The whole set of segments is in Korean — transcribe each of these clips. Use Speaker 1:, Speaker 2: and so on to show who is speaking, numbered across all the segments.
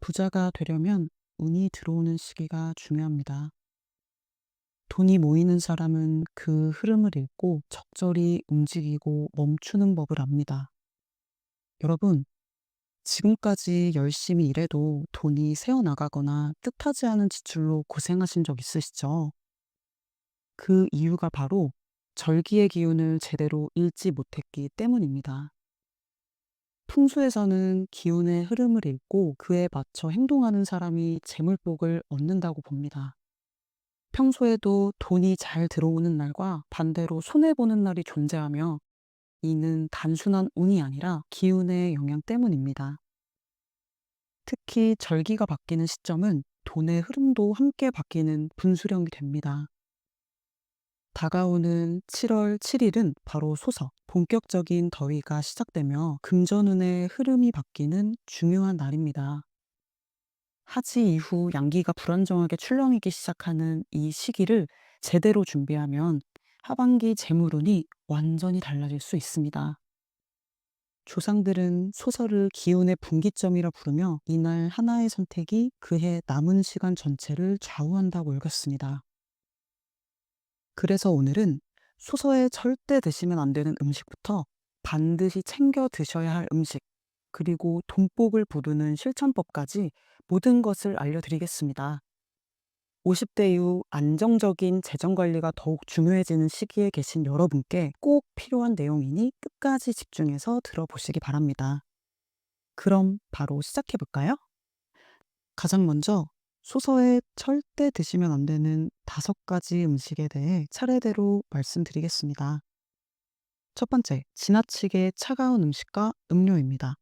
Speaker 1: 부자가 되려면 운이 들어오는 시기가 중요합니다. 돈이 모이는 사람은 그 흐름을 읽고 적절히 움직이고 멈추는 법을 압니다. 여러분, 지금까지 열심히 일해도 돈이 새어나가거나 뜻하지 않은 지출로 고생하신 적 있으시죠? 그 이유가 바로 절기의 기운을 제대로 읽지 못했기 때문입니다. 풍수에서는 기운의 흐름을 읽고 그에 맞춰 행동하는 사람이 재물복을 얻는다고 봅니다. 평소에도 돈이 잘 들어오는 날과 반대로 손해보는 날이 존재하며, 이는 단순한 운이 아니라 기운의 영향 때문입니다. 특히 절기가 바뀌는 시점은 돈의 흐름도 함께 바뀌는 분수령이 됩니다. 다가오는 7월 7일은 바로 소서, 본격적인 더위가 시작되며 금전운의 흐름이 바뀌는 중요한 날입니다. 하지 이후 양기가 불안정하게 출렁이기 시작하는 이 시기를 제대로 준비하면 하반기 재물운이 완전히 달라질 수 있습니다. 조상들은 소설을 기운의 분기점이라 부르며 이날 하나의 선택이 그해 남은 시간 전체를 좌우한다고 읽었습니다. 그래서 오늘은 소서에 절대 드시면 안 되는 음식부터 반드시 챙겨 드셔야 할 음식, 그리고 돈복을 부르는 실천법까지 모든 것을 알려드리겠습니다. 50대 이후 안정적인 재정 관리가 더욱 중요해지는 시기에 계신 여러분께 꼭 필요한 내용이니 끝까지 집중해서 들어보시기 바랍니다. 그럼 바로 시작해 볼까요? 가장 먼저 소서에 절대 드시면 안 되는 5가지 음식에 대해 차례대로 말씀드리겠습니다. 첫 번째, 지나치게 차가운 음식과 음료입니다.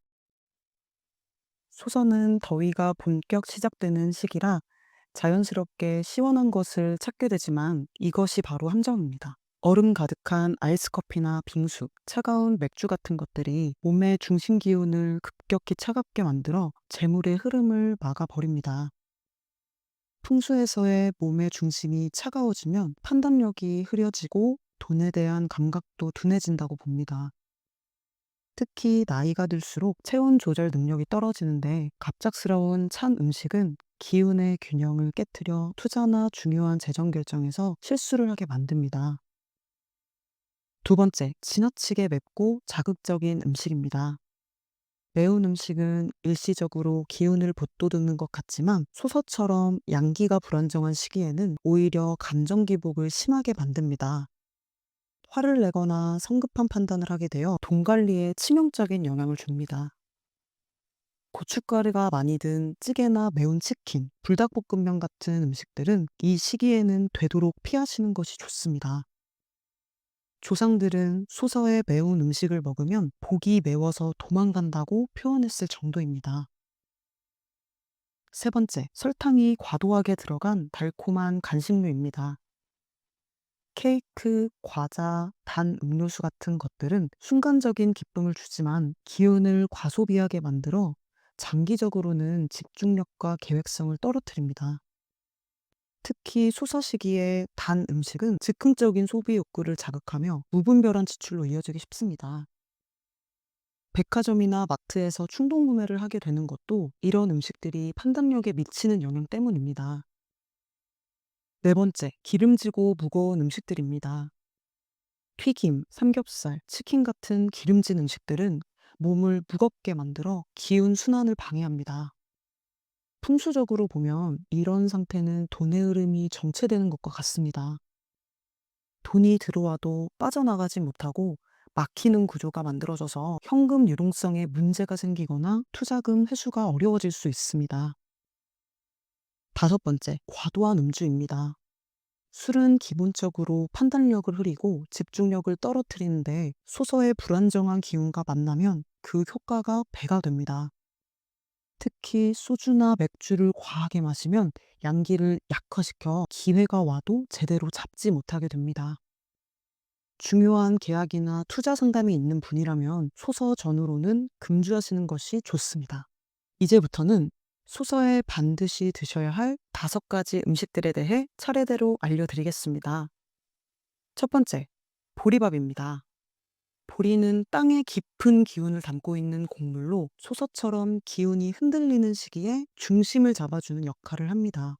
Speaker 1: 소서는 더위가 본격 시작되는 시기라 자연스럽게 시원한 것을 찾게 되지만, 이것이 바로 함정입니다. 얼음 가득한 아이스커피나 빙수, 차가운 맥주 같은 것들이 몸의 중심 기운을 급격히 차갑게 만들어 재물의 흐름을 막아버립니다. 풍수에서의 몸의 중심이 차가워지면 판단력이 흐려지고 돈에 대한 감각도 둔해진다고 봅니다. 특히 나이가 들수록 체온 조절 능력이 떨어지는데, 갑작스러운 찬 음식은 기운의 균형을 깨트려 투자나 중요한 재정 결정에서 실수를 하게 만듭니다. 두 번째, 지나치게 맵고 자극적인 음식입니다. 매운 음식은 일시적으로 기운을 북돋우는 것 같지만, 소서처럼 양기가 불안정한 시기에는 오히려 감정 기복을 심하게 만듭니다. 화를 내거나 성급한 판단을 하게 되어 돈 관리에 치명적인 영향을 줍니다. 고춧가루가 많이 든 찌개나 매운 치킨, 불닭볶음면 같은 음식들은 이 시기에는 되도록 피하시는 것이 좋습니다. 조상들은 소서의 매운 음식을 먹으면 복이 매워서 도망간다고 표현했을 정도입니다. 세 번째, 설탕이 과도하게 들어간 달콤한 간식류입니다. 케이크, 과자, 단 음료수 같은 것들은 순간적인 기쁨을 주지만 기운을 과소비하게 만들어 장기적으로는 집중력과 계획성을 떨어뜨립니다. 특히 소서 시기에 단 음식은 즉흥적인 소비 욕구를 자극하며 무분별한 지출로 이어지기 쉽습니다. 백화점이나 마트에서 충동 구매를 하게 되는 것도 이런 음식들이 판단력에 미치는 영향 때문입니다. 네 번째, 기름지고 무거운 음식들입니다. 튀김, 삼겹살, 치킨 같은 기름진 음식들은 몸을 무겁게 만들어 기운 순환을 방해합니다. 풍수적으로 보면 이런 상태는 돈의 흐름이 정체되는 것과 같습니다. 돈이 들어와도 빠져나가지 못하고 막히는 구조가 만들어져서 현금 유동성에 문제가 생기거나 투자금 회수가 어려워질 수 있습니다. 다섯 번째, 과도한 음주입니다. 술은 기본적으로 판단력을 흐리고 집중력을 떨어뜨리는데, 소서의 불안정한 기운과 만나면 그 효과가 배가 됩니다. 특히 소주나 맥주를 과하게 마시면 양기를 약화시켜 기회가 와도 제대로 잡지 못하게 됩니다. 중요한 계약이나 투자 상담이 있는 분이라면 소서 전후로는 금주하시는 것이 좋습니다. 이제부터는 소서에 반드시 드셔야 할 5가지 음식들에 대해 차례대로 알려드리겠습니다. 첫 번째, 보리밥입니다. 보리는 땅의 깊은 기운을 담고 있는 곡물로 소서처럼 기운이 흔들리는 시기에 중심을 잡아주는 역할을 합니다.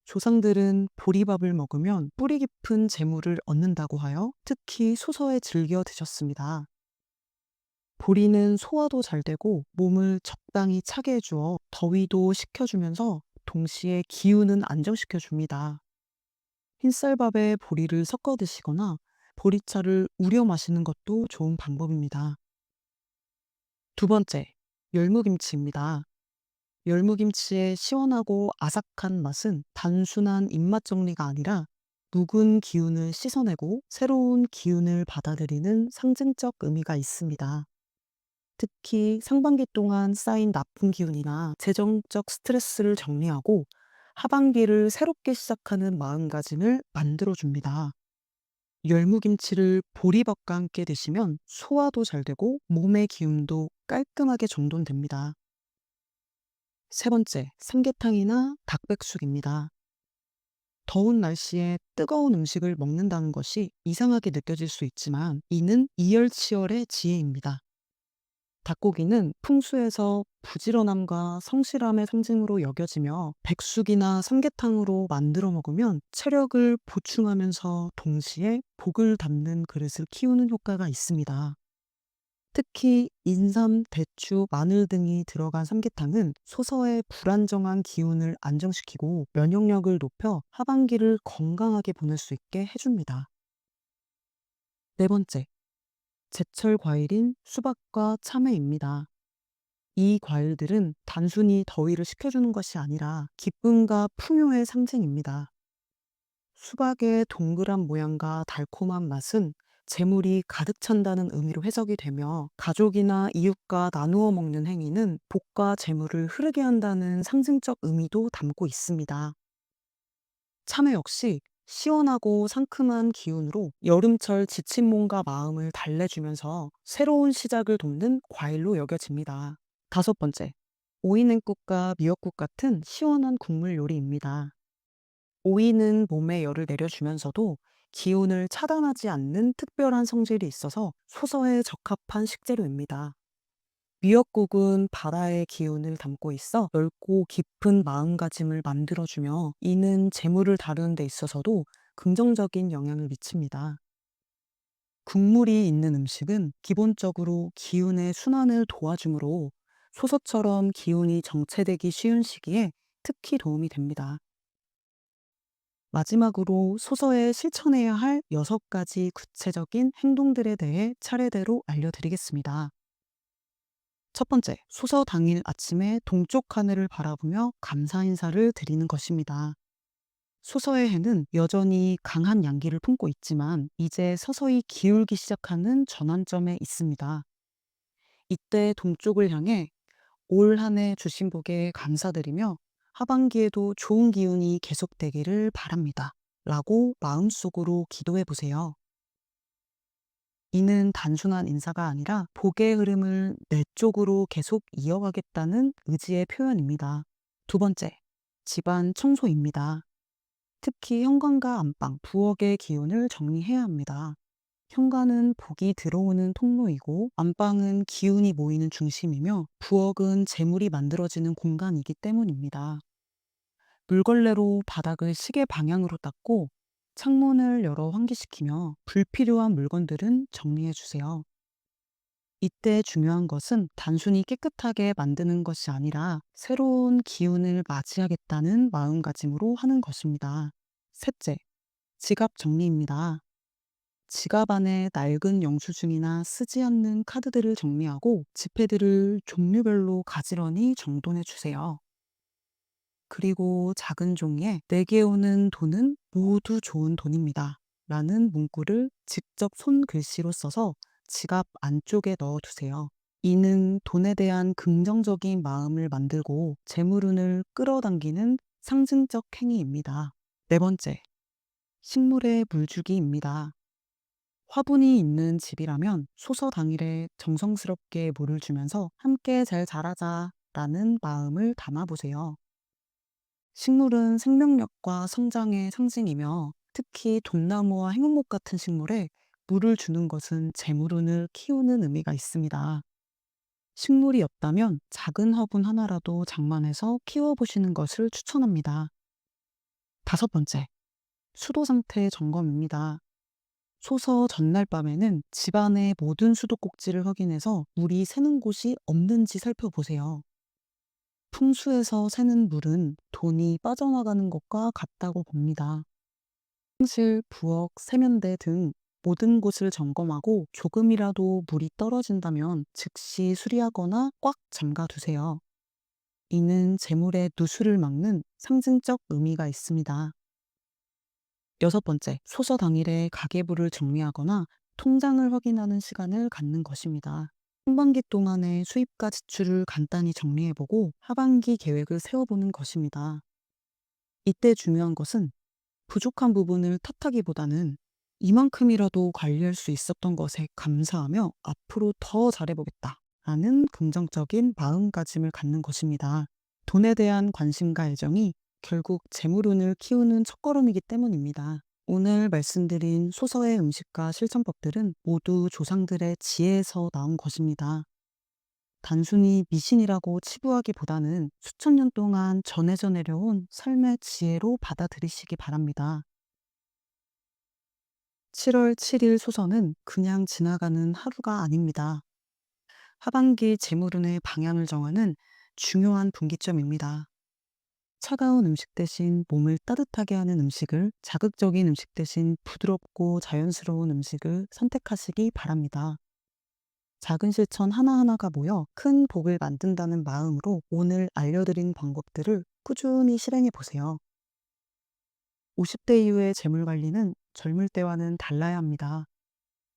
Speaker 1: 조상들은 보리밥을 먹으면 뿌리 깊은 재물을 얻는다고 하여 특히 소서에 즐겨 드셨습니다. 보리는 소화도 잘 되고 몸을 적당히 차게 해주어 더위도 식혀주면서 동시에 기운은 안정시켜 줍니다. 흰쌀밥에 보리를 섞어 드시거나 보리차를 우려 마시는 것도 좋은 방법입니다. 두 번째, 열무김치입니다. 열무김치의 시원하고 아삭한 맛은 단순한 입맛 정리가 아니라 묵은 기운을 씻어내고 새로운 기운을 받아들이는 상징적 의미가 있습니다. 특히 상반기 동안 쌓인 나쁜 기운이나 재정적 스트레스를 정리하고 하반기를 새롭게 시작하는 마음가짐을 만들어줍니다. 열무김치를 보리밥과 함께 드시면 소화도 잘 되고 몸의 기운도 깔끔하게 정돈됩니다. 세 번째, 삼계탕이나 닭백숙입니다. 더운 날씨에 뜨거운 음식을 먹는다는 것이 이상하게 느껴질 수 있지만 이는 이열치열의 지혜입니다. 닭고기는 풍수에서 부지런함과 성실함의 상징으로 여겨지며 백숙이나 삼계탕으로 만들어 먹으면 체력을 보충하면서 동시에 복을 담는 그릇을 키우는 효과가 있습니다. 특히 인삼, 대추, 마늘 등이 들어간 삼계탕은 소서의 불안정한 기운을 안정시키고 면역력을 높여 하반기를 건강하게 보낼 수 있게 해줍니다. 네 번째, 제철 과일인 수박과 참외입니다. 이 과일들은 단순히 더위를 식혀주는 것이 아니라 기쁨과 풍요의 상징입니다. 수박의 동그란 모양과 달콤한 맛은 재물이 가득 찬다는 의미로 해석이 되며 가족이나 이웃과 나누어 먹는 행위는 복과 재물을 흐르게 한다는 상징적 의미도 담고 있습니다. 참외 역시 시원하고 상큼한 기운으로 여름철 지친 몸과 마음을 달래주면서 새로운 시작을 돕는 과일로 여겨집니다. 다섯 번째, 오이냉국과 미역국 같은 시원한 국물 요리입니다. 오이는 몸에 열을 내려주면서도 기운을 차단하지 않는 특별한 성질이 있어서 소서에 적합한 식재료입니다. 미역국은 바다의 기운을 담고 있어 넓고 깊은 마음가짐을 만들어주며 이는 재물을 다루는 데 있어서도 긍정적인 영향을 미칩니다. 국물이 있는 음식은 기본적으로 기운의 순환을 도와주므로 소서처럼 기운이 정체되기 쉬운 시기에 특히 도움이 됩니다. 마지막으로 소서에 실천해야 할 6가지 구체적인 행동들에 대해 차례대로 알려드리겠습니다. 첫 번째, 소서 당일 아침에 동쪽 하늘을 바라보며 감사 인사를 드리는 것입니다. 소서의 해는 여전히 강한 양기를 품고 있지만 이제 서서히 기울기 시작하는 전환점에 있습니다. 이때 동쪽을 향해 올 한 해 주신 복에 감사드리며 하반기에도 좋은 기운이 계속되기를 바랍니다. 라고 마음속으로 기도해 보세요. 이는 단순한 인사가 아니라 복의 흐름을 내 쪽으로 계속 이어가겠다는 의지의 표현입니다. 두 번째, 집안 청소입니다. 특히 현관과 안방, 부엌의 기운을 정리해야 합니다. 현관은 복이 들어오는 통로이고 안방은 기운이 모이는 중심이며 부엌은 재물이 만들어지는 공간이기 때문입니다. 물걸레로 바닥을 시계 방향으로 닦고 창문을 열어 환기시키며 불필요한 물건들은 정리해 주세요. 이때 중요한 것은 단순히 깨끗하게 만드는 것이 아니라 새로운 기운을 맞이하겠다는 마음가짐으로 하는 것입니다. 셋째, 지갑 정리입니다. 지갑 안에 낡은 영수증이나 쓰지 않는 카드들을 정리하고 지폐들을 종류별로 가지런히 정돈해 주세요. 그리고 작은 종이에 "내게 오는 돈은 모두 좋은 돈입니다. 라는 문구를 직접 손글씨로 써서 지갑 안쪽에 넣어 두세요. 이는 돈에 대한 긍정적인 마음을 만들고 재물운을 끌어당기는 상징적 행위입니다. 네 번째, 식물에 물 주기입니다. 화분이 있는 집이라면 소서 당일에 정성스럽게 물을 주면서 함께 잘 자라자 라는 마음을 담아보세요. 식물은 생명력과 성장의 상징이며 특히 돈나무와 행운목 같은 식물에 물을 주는 것은 재물운을 키우는 의미가 있습니다. 식물이 없다면 작은 화분 하나라도 장만해서 키워보시는 것을 추천합니다. 다섯 번째, 수도 상태 점검입니다. 소서 전날 밤에는 집안의 모든 수도꼭지를 확인해서 물이 새는 곳이 없는지 살펴보세요. 풍수에서 새는 물은 돈이 빠져나가는 것과 같다고 봅니다. 화장실, 부엌, 세면대 등 모든 곳을 점검하고 조금이라도 물이 떨어진다면 즉시 수리하거나 꽉 잠가 두세요. 이는 재물의 누수를 막는 상징적 의미가 있습니다. 여섯 번째, 소서 당일에 가계부를 정리하거나 통장을 확인하는 시간을 갖는 것입니다. 상반기 동안의 수입과 지출을 간단히 정리해보고 하반기 계획을 세워보는 것입니다. 이때 중요한 것은 부족한 부분을 탓하기보다는 이만큼이라도 관리할 수 있었던 것에 감사하며 앞으로 더 잘해보겠다 라는 긍정적인 마음가짐을 갖는 것입니다. 돈에 대한 관심과 애정이 결국 재물운을 키우는 첫걸음이기 때문입니다. 오늘 말씀드린 소서의 음식과 실천법들은 모두 조상들의 지혜에서 나온 것입니다. 단순히 미신이라고 치부하기보다는 수천 년 동안 전해져 내려온 삶의 지혜로 받아들이시기 바랍니다. 7월 7일 소서는 그냥 지나가는 하루가 아닙니다. 하반기 재물운의 방향을 정하는 중요한 분기점입니다. 차가운 음식 대신 몸을 따뜻하게 하는 음식을, 자극적인 음식 대신 부드럽고 자연스러운 음식을 선택하시기 바랍니다. 작은 실천 하나하나가 모여 큰 복을 만든다는 마음으로 오늘 알려드린 방법들을 꾸준히 실행해 보세요. 50대 이후의 재물 관리는 젊을 때와는 달라야 합니다.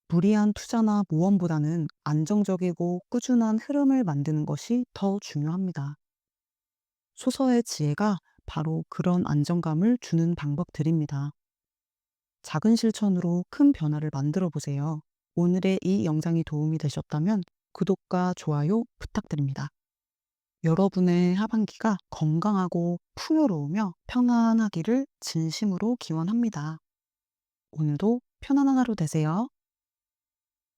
Speaker 1: 무리한 투자나 모험보다는 안정적이고 꾸준한 흐름을 만드는 것이 더 중요합니다. 소서의 지혜가 바로 그런 안정감을 주는 방법들입니다. 작은 실천으로 큰 변화를 만들어 보세요. 오늘의 이 영상이 도움이 되셨다면 구독과 좋아요 부탁드립니다. 여러분의 하반기가 건강하고 풍요로우며 평안하기를 진심으로 기원합니다. 오늘도 편안한 하루 되세요.